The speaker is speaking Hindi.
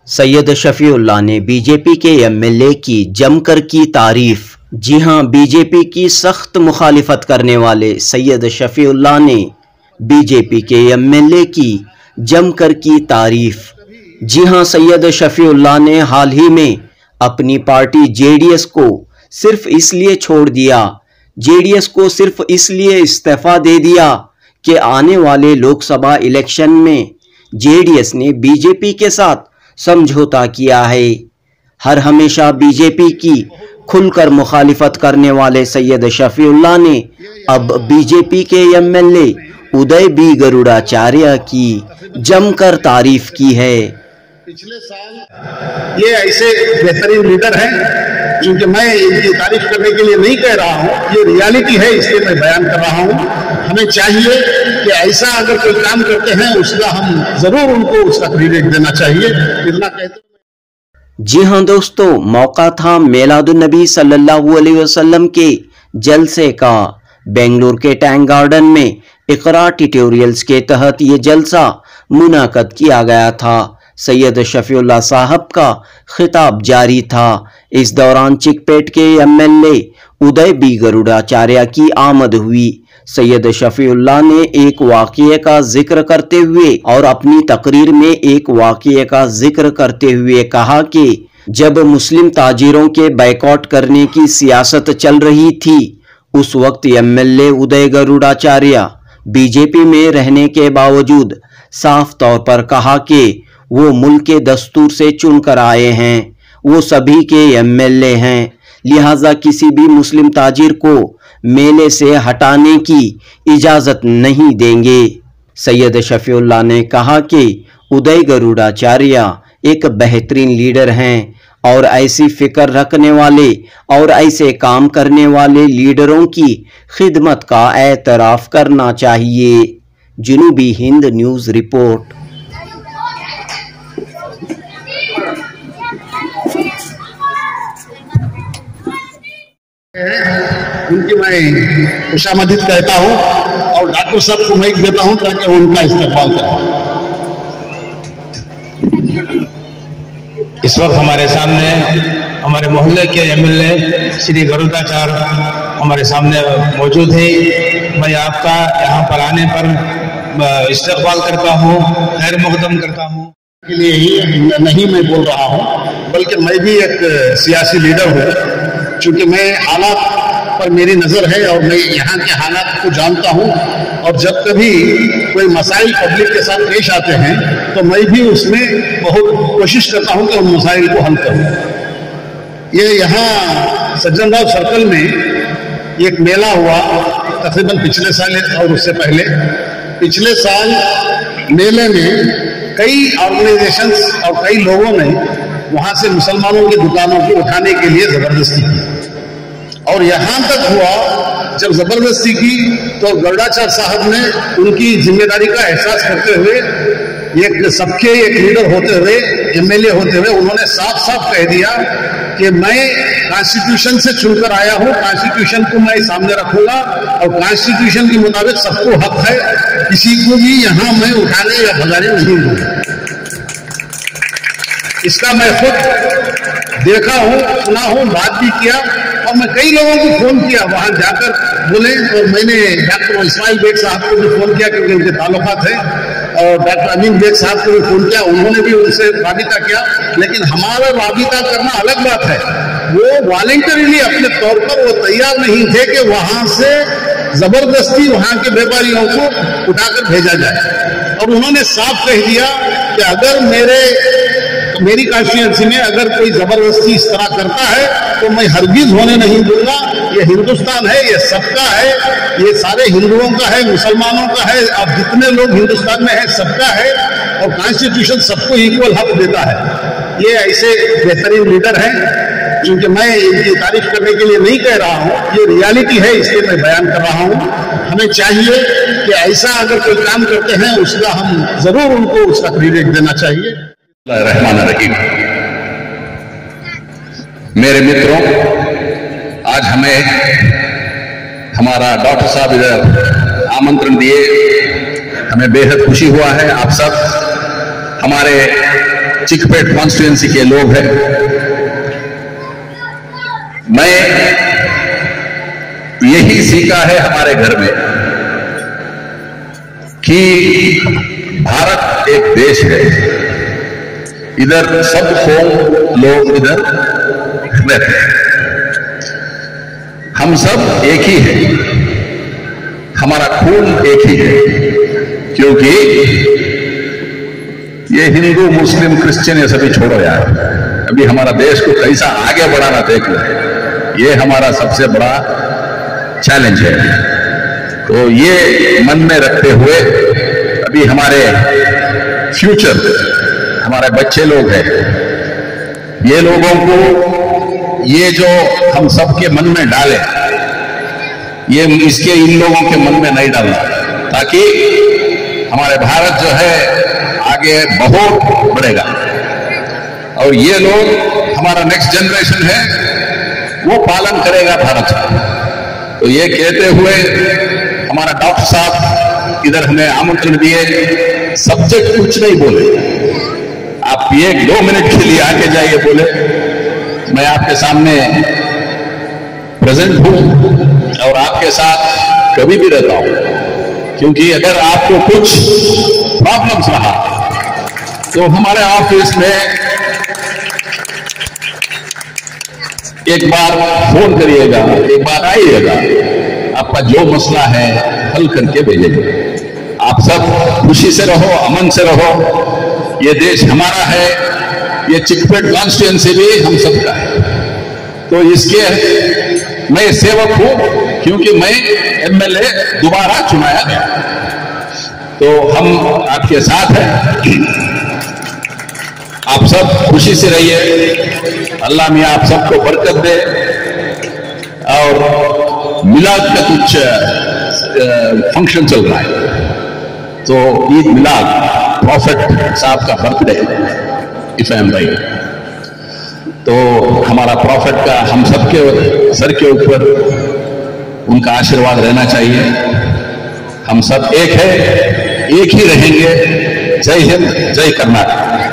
सैयद शफीउल्लाह ने बीजेपी के एमएलए की जमकर की तारीफ। जी हां, बीजेपी की सख्त मुखालिफत करने वाले सैयद शफीउल्लाह ने बीजेपी के एमएलए की जमकर की तारीफ। जी हां, सैयद शफीउल्लाह ने हाल ही में अपनी पार्टी जेडीएस को सिर्फ इसलिए छोड़ दिया, जेडीएस को सिर्फ इसलिए इस्तीफा दे दिया कि आने वाले लोकसभा इलेक्शन में जेडीएस ने बीजेपी के साथ समझौता किया है। हर हमेशा बीजेपी की खुलकर मुखालिफत करने वाले सैयद शफीउल्लाह ने अब बीजेपी के एमएलए उदय बी गरुड़ाचार्य की जमकर तारीफ की है। पिछले साल ये ऐसे बेहतरीन लीडर हैं जिनके मैं इनकी तारीफ करने के लिए नहीं कह रहा हूँ, ये रियलिटी है इसलिए मैं बयान कर रहा हूँ। हमें चाहिए कि ऐसा अगर कोई काम करते हैं उसका हम जरूर उनको उसका क्रेडिट देना चाहिए, इतना कहते। जी हां दोस्तों, मौका था मिलादुन्नबी सल्लल्लाहु अलैहि वसल्लम के जलसे का। बेंगलुरु के टैंक गार्डन में इकरा ट्यूटोरियल्स के तहत ये जलसा मुनाकद किया गया था। सैयद शफीउल्लाह साहब का खिताब जारी था। इस दौरान चिकपेट के एमएलए उदय बी गरुड़ाचार्य की आमद हुई। सैयद शफीउल्लाह ने एक वाक़ये का जिक्र करते हुए और अपनी तकरीर में एक वाक़ये का जिक्र करते हुए कहा कि जब मुस्लिम ताजिरों के बायकॉट करने की सियासत चल रही थी, उस वक्त एमएलए उदय गरुड़ाचार्य बीजेपी में रहने के बावजूद साफ तौर पर कहा कि वो मुल्क के दस्तूर से चुनकर आए हैं, वो सभी के एमएलए हैं, लिहाजा किसी भी मुस्लिम ताजिर को मेले से हटाने की इजाज़त नहीं देंगे। सैयद शफीउल्लाह ने कहा कि उदय गरुड़ाचार्य एक बेहतरीन लीडर हैं और ऐसी फिक्र रखने वाले और ऐसे काम करने वाले लीडरों की खिदमत का एतराफ़ करना चाहिए। जनूबी हिंद न्यूज़ रिपोर्ट। उनकी मैं खुशामदीद कहता हूं और डॉक्टर साहब को माइक देता हूं ताकि उनका इस्तेमाल करें। इस वक्त हमारे सामने हमारे मोहल्ले के एमएलए श्री गरुड़ाचार्य हमारे सामने मौजूद है। मैं आपका यहाँ पर आने पर इस्तकबाल करता हूँ, खैर मुक़द्दम करता हूँ। के लिए ही नहीं मैं बोल रहा हूँ, बल्कि मैं भी एक सियासी लीडर हूँ। चूंकि मैं हालात पर मेरी नज़र है और मैं यहाँ के हालात को जानता हूँ, और जब कभी कोई मसाइल पब्लिक के साथ पेश आते हैं तो मैं भी उसमें बहुत कोशिश करता हूँ कि उन मसाइल को हल करूँ। ये यहाँ सज्जन राव सर्कल में एक मेला हुआ तकरीबन पिछले साल और उससे पहले। पिछले साल मेले में कई ऑर्गेनाइजेशंस और कई लोगों ने वहां से मुसलमानों की दुकानों को उठाने के लिए जबरदस्ती की, और यहां तक हुआ जब जबरदस्ती की तो गरुड़ाचार्य साहब ने उनकी जिम्मेदारी का एहसास करते हुए, एक सबके एक लीडर होते हुए, एमएलए होते हुए, उन्होंने साफ साफ कह दिया कि मैं कॉन्स्टिट्यूशन से चुनकर आया हूं, कॉन्स्टिट्यूशन को मैं सामने रखूंगा और कॉन्स्टिट्यूशन के मुताबिक सबको हक है, किसी को भी यहां मैं उठाने या भगाने नहीं दूंगा। इसका मैं खुद देखा हूं, सुना हूं, बात भी किया, और मैं कई लोगों को फोन किया वहां जाकर बोले। और मैंने डॉक्टर इस्माइल बेग साहब को भी फोन किया क्योंकि उनके ताल्लुकात है, और डॉक्टर अमीन बेग साहब को भी फोन किया, उन्होंने भी उनसे राबिता किया। लेकिन हमारा राबिता करना अलग बात है, वो वॉलंटरीली अपने तौर पर वो तैयार नहीं थे कि वहां से जबरदस्ती वहां के व्यापारियों को उठाकर भेजा जाए। और उन्होंने साफ कह दिया कि अगर मेरी कॉन्स्टिट्यूएंसी में अगर कोई जबरदस्ती इस तरह करता है तो मैं हरगिज होने नहीं दूंगा। ये हिंदुस्तान है, ये सबका है, ये सारे हिंदुओं का है, मुसलमानों का है, अब जितने लोग हिंदुस्तान में है सबका है, और कॉन्स्टिट्यूशन सबको इक्वल हक देता है। ये ऐसे बेहतरीन लीडर हैं जिनके मैं इनकी तारीफ करने के लिए नहीं कह रहा हूँ, ये रियलिटी है इसलिए मैं बयान कर रहा हूँ। हमें चाहिए कि ऐसा अगर कोई काम करते हैं उसका हम जरूर उनको उसका क्रेडिट देना चाहिए। रहमान रहीम। मेरे मित्रों, आज हमें हमारा डॉक्टर साहब इधर आमंत्रण दिए, हमें बेहद खुशी हुआ है। आप सब हमारे चिकपेट कॉन्स्टिट्यूएंसी के लोग हैं। मैं यही सीखा है हमारे घर में कि भारत एक देश है, इधर सब कौम लोग इधर रहते हैं, हम सब एक ही हैं, हमारा खून एक ही है। क्योंकि ये हिंदू मुस्लिम क्रिश्चियन ये सभी छोड़ो यार, अभी हमारा देश को कैसा आगे बढ़ाना देख लो, ये हमारा सबसे बड़ा चैलेंज है। तो ये मन में रखते हुए अभी हमारे फ्यूचर, हमारे बच्चे लोग हैं, ये लोगों को ये जो हम सबके मन में डाले, ये इसके इन लोगों के मन में नहीं डालना, ताकि हमारे भारत जो है आगे बहुत बढ़ेगा। और ये लोग हमारा नेक्स्ट जनरेशन है, वो पालन करेगा भारत का। तो ये कहते हुए हमारा डॉक्टर साहब इधर हमें आमंत्रण दिए, सब्जेक्ट कुछ नहीं बोले, आप 1-2 मिनट के लिए आके जाइए, बोले मैं आपके सामने प्रेजेंट हूं और आपके साथ कभी भी रहता हूं। क्योंकि अगर आपको कुछ प्रॉब्लम्स रहा तो हमारे ऑफिस में एक बार फोन करिएगा, एक बार आइएगा, आपका जो मसला है हल करके भेजेंगे। आप सब खुशी से रहो, अमन से रहो, ये देश हमारा है, ये चिकपेट कॉन्स्टिट्यूएंसी भी हम सबका है। तो इसके मैं सेवक हूं, क्योंकि मैं एमएलए दोबारा चुनाया गया, तो हम आपके साथ हैं। आप सब खुशी से रहिए, अल्लाह मियां आप सबको बरकत दे। और मिलाद का कुछ फंक्शन चल रहा है, तो ईद मिलाद, प्रॉफिट साहब का birthday if I am right, तो हमारा प्रॉफिट का हम सबके सर के ऊपर उनका आशीर्वाद रहना चाहिए। हम सब एक है, एक ही रहेंगे। जय हिंद, जय कर्नाटक।